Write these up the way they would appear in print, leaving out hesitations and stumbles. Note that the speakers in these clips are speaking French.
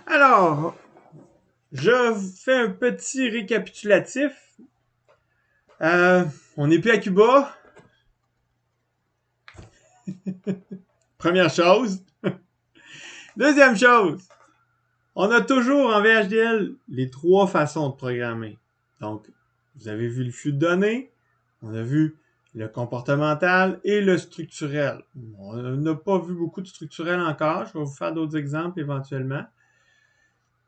Alors, je fais un petit récapitulatif. On n'est plus à Cuba. Première chose. Deuxième chose, on a toujours en VHDL les trois façons de programmer. Donc, vous avez vu le flux de données, on a vu le comportemental et le structurel. On n'a pas vu beaucoup de structurel encore. Je vais vous faire d'autres exemples éventuellement.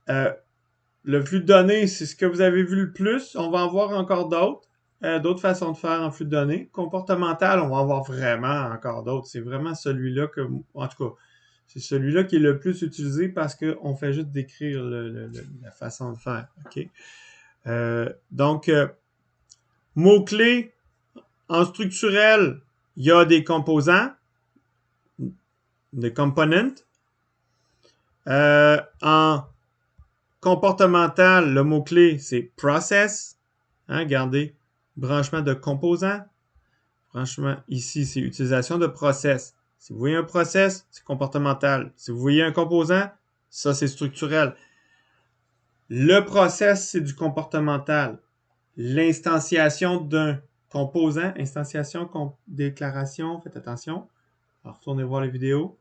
Le flux de données, c'est ce que vous avez vu le plus. On va en voir encore d'autres façons de faire en flux de données. Comportemental, on va en voir vraiment encore d'autres. C'est vraiment celui-là que, en tout cas, c'est celui-là qui est le plus utilisé parce qu'on fait juste décrire la façon de faire. OK? Donc, mots-clés, en structurel, il y a des composants, des components. En comportemental, le mot-clé, c'est process. Hein, regardez, branchement de composants. Branchement, ici, c'est utilisation de process. Si vous voyez un process, c'est comportemental. Si vous voyez un composant, ça, c'est structurel. Le process, c'est du comportemental. L'instanciation d'un composant, instantiation, déclaration, faites attention. Alors, retournez voir les vidéos.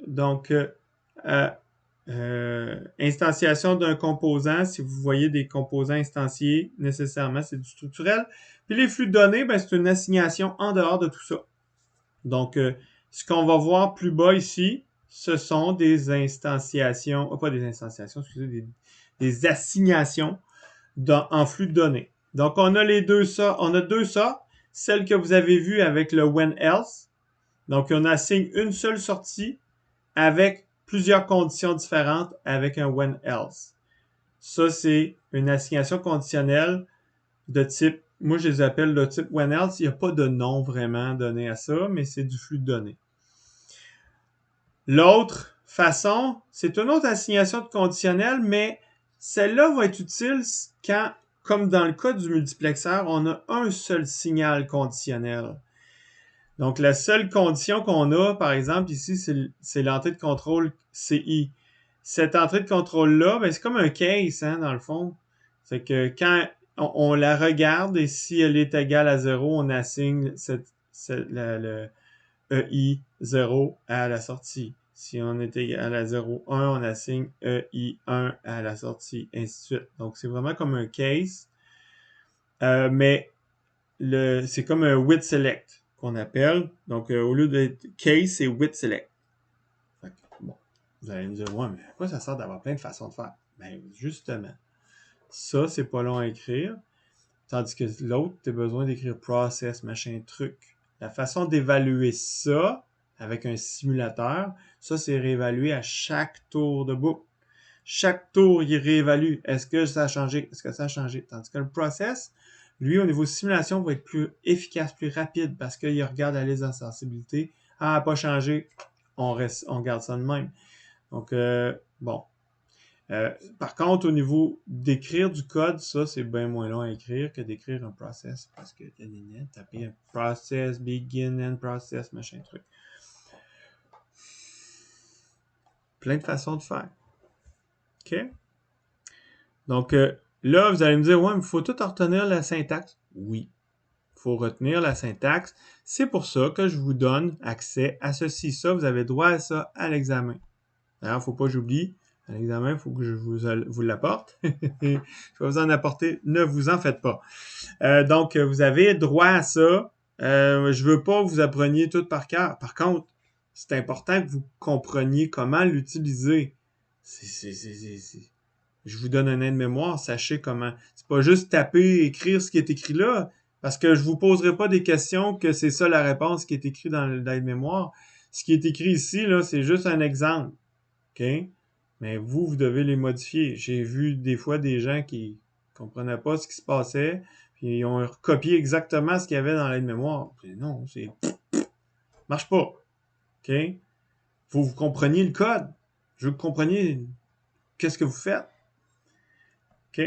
Donc, instantiation d'un composant, si vous voyez des composants instanciés, nécessairement, c'est du structurel. Puis les flux de données, ben, c'est une assignation en dehors de tout ça. Donc, ce qu'on va voir plus bas ici, ce sont des instantiations, pas des instantiations, excusez, des assignations en flux de données. Donc, on a deux sortes. Celle que vous avez vue avec le when else. Donc, on assigne une seule sortie avec plusieurs conditions différentes avec un when else. Ça, c'est une assignation conditionnelle de type, moi je les appelle le type when else. Il n'y a pas de nom vraiment donné à ça, mais c'est du flux de données. L'autre façon, c'est une autre assignation de conditionnel, mais celle-là va être utile quand, comme dans le cas du multiplexeur, on a un seul signal conditionnel. Donc, la seule condition qu'on a, par exemple, ici, c'est l'entrée de contrôle CI. Cette entrée de contrôle-là, ben, c'est comme un case, hein, dans le fond. C'est que quand on la regarde et si elle est égale à 0, on assigne le EI 0 à la sortie. Si on est égal à 0,1, on assigne EI 1 à la sortie, ainsi de suite. Donc, c'est vraiment comme un case. Mais c'est comme un with select qu'on appelle. Donc, au lieu d'être case, c'est with select. Fait que, bon, vous allez me dire, ouais, mais à quoi ça sert d'avoir plein de façons de faire? Ben, justement, ça, c'est pas long à écrire. Tandis que l'autre, tu as besoin d'écrire process, machin, truc. La façon d'évaluer ça avec un simulateur, ça, c'est réévalué à chaque tour de boucle. Chaque tour, il réévalue. Est-ce que ça a changé? Est-ce que ça a changé? Tandis que le process, lui, au niveau simulation, va être plus efficace, plus rapide parce qu'il regarde la liste d'insensibilité. Ah, pas changé. On garde ça de même. Donc, bon. Par contre, au niveau d'écrire du code, ça, c'est bien moins long à écrire que d'écrire un process. Parce que taper un process, begin and process, machin truc. Plein de façons de faire. OK? Donc, là, vous allez me dire, ouais, mais il faut tout retenir la syntaxe. Oui, il faut retenir la syntaxe. C'est pour ça que je vous donne accès à ceci. Ça, vous avez droit à ça à l'examen. D'ailleurs, il ne faut pas que j'oublie. À l'examen, il faut que je vous l'apporte. Je vais vous en apporter. Ne vous en faites pas. Donc, vous avez droit à ça. Je veux pas que vous appreniez tout par cœur. Par contre, c'est important que vous compreniez comment l'utiliser. Je vous donne un aide-mémoire. Sachez comment. C'est pas juste taper, écrire ce qui est écrit là. Parce que je vous poserai pas des questions que c'est ça la réponse qui est écrite dans l'aide-mémoire. Ce qui est écrit ici, là, c'est juste un exemple. OK? Mais vous devez les modifier. J'ai vu des fois des gens qui comprenaient pas ce qui se passait, puis ils ont recopié exactement ce qu'il y avait dans l'aide-mémoire. Non, c'est marche pas. OK? Faut que vous compreniez le code. Je veux que vous compreniez qu'est-ce que vous faites. OK?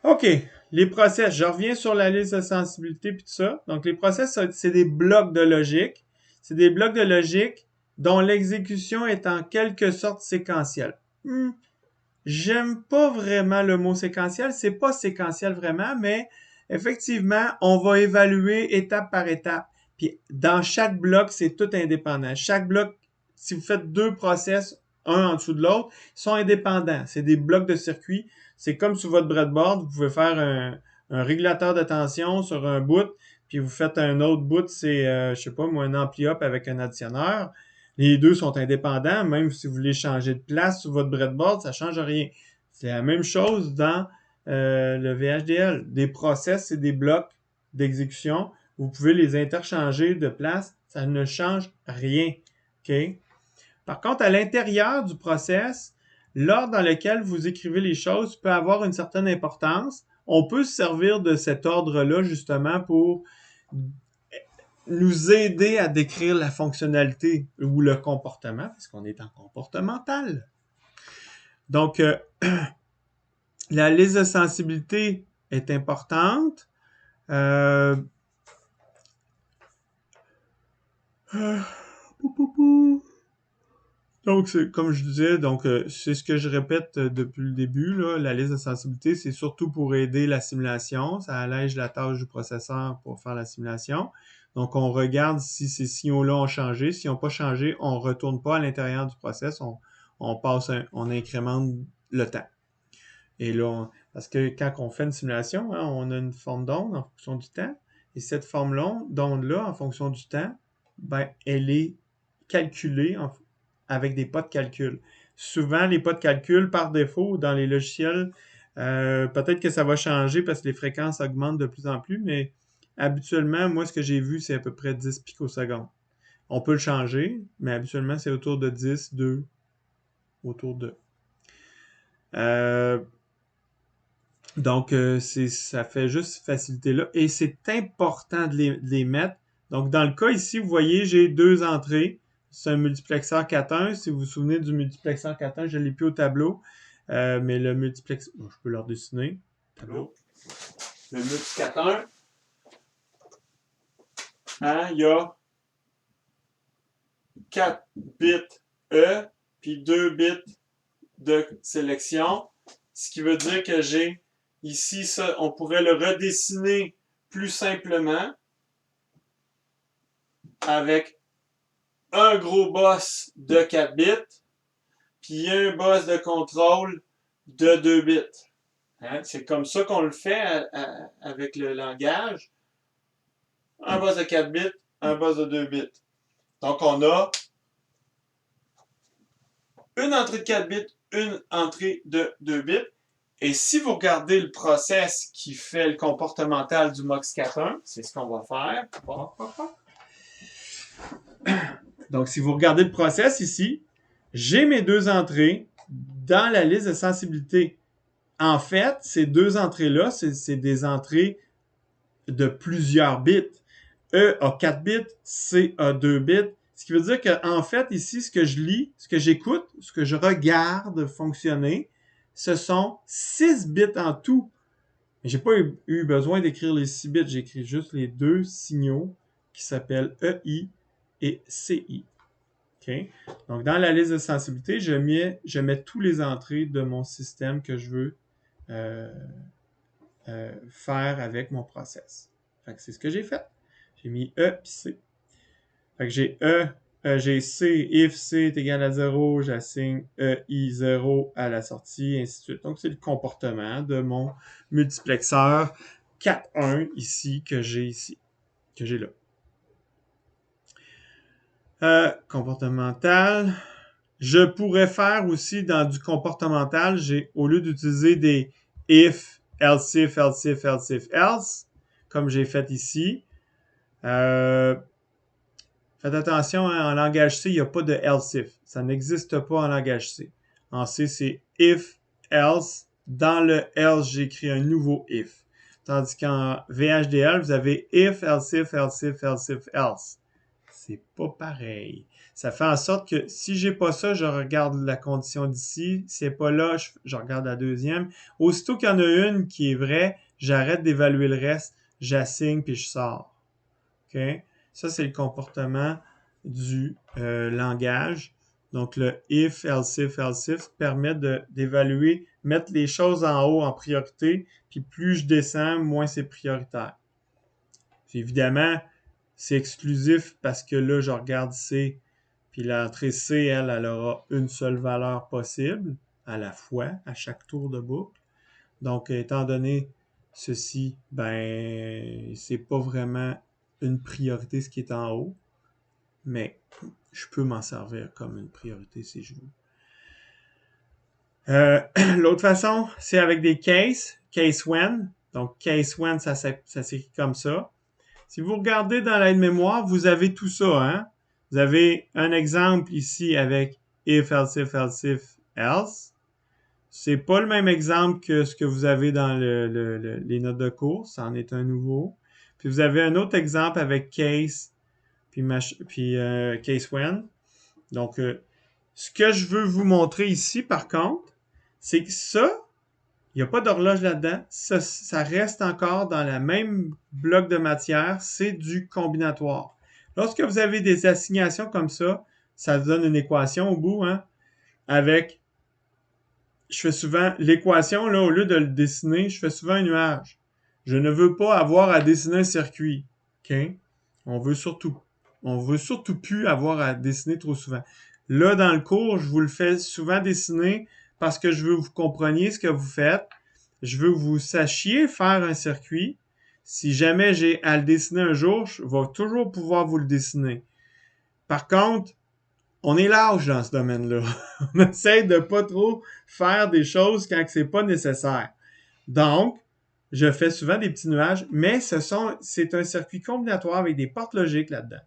OK. Les process. Je reviens sur la liste de sensibilité puis tout ça. Donc, les process, c'est des blocs de logique. C'est des blocs de logique dont l'exécution est en quelque sorte séquentielle. J'aime pas vraiment le mot séquentiel, c'est pas séquentiel vraiment, mais effectivement, on va évaluer étape par étape. Puis dans chaque bloc, c'est tout indépendant. Chaque bloc, si vous faites deux process, un en dessous de l'autre, ils sont indépendants. C'est des blocs de circuit. C'est comme sur votre breadboard, vous pouvez faire un régulateur de tension sur un bout, puis vous faites un autre bout, c'est, je sais pas moi, un ampli-up avec un additionneur. Les deux sont indépendants, même si vous voulez changer de place sur votre breadboard, ça ne change rien. C'est la même chose dans le VHDL. Des process, c'est des blocs d'exécution. Vous pouvez les interchanger de place, ça ne change rien. Okay? Par contre, à l'intérieur du process, l'ordre dans lequel vous écrivez les choses peut avoir une certaine importance. On peut se servir de cet ordre-là justement pour nous aider à décrire la fonctionnalité ou le comportement, parce qu'on est en comportemental. Donc, la liste de sensibilité est importante. Donc, comme je disais, c'est ce que je répète depuis le début, là, la liste de sensibilité, c'est surtout pour aider la simulation. Ça allège la tâche du processeur pour faire la simulation. Donc, on regarde si ces signaux-là ont changé. S'ils n'ont pas changé, on ne retourne pas à l'intérieur du process. On incrémente le temps. Et là, parce que quand on fait une simulation, hein, on a une forme d'onde en fonction du temps. Et cette forme d'onde-là, en fonction du temps, ben, elle est calculée avec des pas de calcul. Souvent, les pas de calcul, par défaut, dans les logiciels, peut-être que ça va changer parce que les fréquences augmentent de plus en plus, mais habituellement, moi, ce que j'ai vu, c'est à peu près 10 picosecondes. On peut le changer, mais habituellement, c'est autour de 10, 2, autour de. Donc, ça fait juste faciliter là. Et c'est important de les mettre. Donc, dans le cas ici, vous voyez, j'ai deux entrées. C'est un multiplexeur 4.1. Si vous vous souvenez du multiplexeur 4.1, je ne l'ai plus au tableau. Mais le multiplexeur... Bon, je peux leur dessiner. Tableau. Le multi 4.1. Hein, il y a 4 bits E, puis 2 bits de sélection. Ce qui veut dire que j'ai ici, ça, on pourrait le redessiner plus simplement avec un gros boss de 4 bits, puis un boss de contrôle de 2 bits. Hein? C'est comme ça qu'on le fait avec le langage. Un boss de 4 bits, un boss de 2 bits. Donc, on a une entrée de 4 bits, une entrée de 2 bits. Et si vous regardez le process qui fait le comportemental du MUX 4.1, c'est ce qu'on va faire. Donc, si vous regardez le process ici, j'ai mes deux entrées dans la liste de sensibilité. En fait, ces deux entrées-là, c'est des entrées de plusieurs bits. E a 4 bits, C a 2 bits. Ce qui veut dire qu'en fait, ici, ce que je lis, ce que j'écoute, ce que je regarde fonctionner, ce sont 6 bits en tout. J'ai pas eu besoin d'écrire les 6 bits, j'ai écrit juste les deux signaux qui s'appellent EI et CI. Okay? Donc, dans la liste de sensibilité, je mets tous les entrées de mon système que je veux faire avec mon process. Fait que c'est ce que j'ai fait. J'ai mis E puis C. Fait que j'ai C, if C est égal à 0, j'assigne EI 0 à la sortie, et ainsi de suite. Donc, c'est le comportement de mon multiplexeur 4.1 ici, que j'ai là. Comportemental. Je pourrais faire aussi dans du comportemental, au lieu d'utiliser des if, else if, else if, else if, else, comme j'ai fait ici, faites attention, hein, en langage C, il n'y a pas de else if. Ça n'existe pas en langage C. En C, c'est if, else. Dans le else, j'écris un nouveau if. Tandis qu'en VHDL, vous avez if, else if, else if, else if, else. C'est pas pareil. Ça fait en sorte que si j'ai pas ça, je regarde la condition d'ici. Si c'est pas là, je regarde la deuxième. Aussitôt qu'il y en a une qui est vraie, j'arrête d'évaluer le reste, j'assigne puis je sors. OK? Ça, c'est le comportement du langage. Donc, le if, else if permet d'évaluer, mettre les choses en haut en priorité, puis plus je descends, moins c'est prioritaire. Puis évidemment, c'est exclusif parce que là, je regarde C, puis l'entrée C, elle aura une seule valeur possible à la fois, à chaque tour de boucle. Donc, étant donné ceci, ben, c'est pas vraiment une priorité ce qui est en haut, mais je peux m'en servir comme une priorité si je veux. L'autre façon, c'est avec des cases, case when. Donc, case when, ça s'écrit comme ça. Si vous regardez dans l'aide-mémoire, vous avez tout ça, hein? Vous avez un exemple ici avec if, else if, else if, else. C'est pas le même exemple que ce que vous avez dans les notes de cours. Ça en est un nouveau. Puis vous avez un autre exemple avec case, puis case when. Donc, ce que je veux vous montrer ici, par contre, c'est que ça, il n'y a pas d'horloge là-dedans. Ça reste encore dans le même bloc de matière. C'est du combinatoire. Lorsque vous avez des assignations comme ça donne une équation au bout, hein, avec, je fais souvent, l'équation, là, au lieu de le dessiner, je fais souvent un nuage. Je ne veux pas avoir à dessiner un circuit. OK? On veut surtout plus avoir à dessiner trop souvent. Là, dans le cours, je vous le fais souvent dessiner parce que je veux que vous compreniez ce que vous faites. Je veux que vous sachiez faire un circuit. Si jamais j'ai à le dessiner un jour, je vais toujours pouvoir vous le dessiner. Par contre, on est large dans ce domaine-là. On essaie de pas trop faire des choses quand c'est pas nécessaire. Donc, je fais souvent des petits nuages, mais c'est un circuit combinatoire avec des portes logiques là-dedans.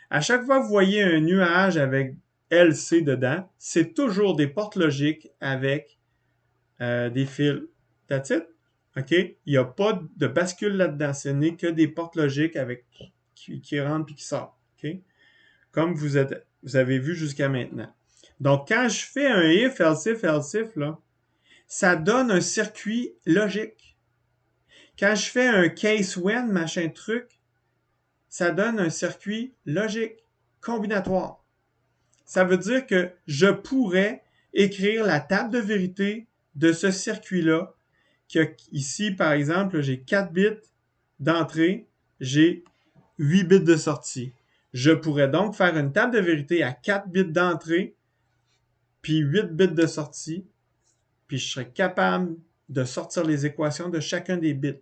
À chaque fois que vous voyez un nuage avec LC dedans, c'est toujours des portes logiques avec des fils. That's it. OK? Il n'y a pas de bascule là-dedans. Ce n'est que des portes logiques avec qui rentrent et qui sortent. OK? Comme vous avez vu jusqu'à maintenant. Donc, quand je fais un if, else if, là, ça donne un circuit logique. Quand je fais un case when, machin truc, ça donne un circuit logique, combinatoire. Ça veut dire que je pourrais écrire la table de vérité de ce circuit-là, ici, par exemple, j'ai 4 bits d'entrée, j'ai 8 bits de sortie. Je pourrais donc faire une table de vérité à 4 bits d'entrée, puis 8 bits de sortie, puis je serais capable de sortir les équations de chacun des bits.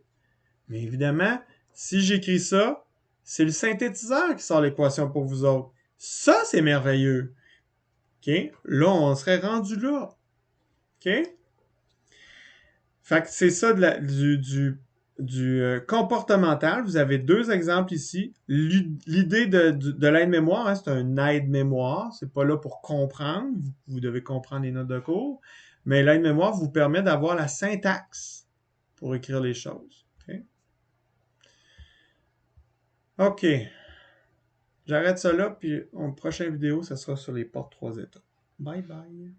Mais évidemment, si j'écris ça, c'est le synthétiseur qui sort l'équation pour vous autres. Ça, c'est merveilleux. OK? Là, on serait rendu là. OK? Fait que c'est ça du comportemental. Vous avez deux exemples ici. L'idée de l'aide-mémoire, hein, c'est un aide-mémoire. C'est pas là pour comprendre. Vous devez comprendre les notes de cours. Mais l'aide-mémoire vous permet d'avoir la syntaxe pour écrire les choses. OK? OK. J'arrête ça là, puis en prochaine vidéo, ça sera sur les portes 3 états. Bye bye.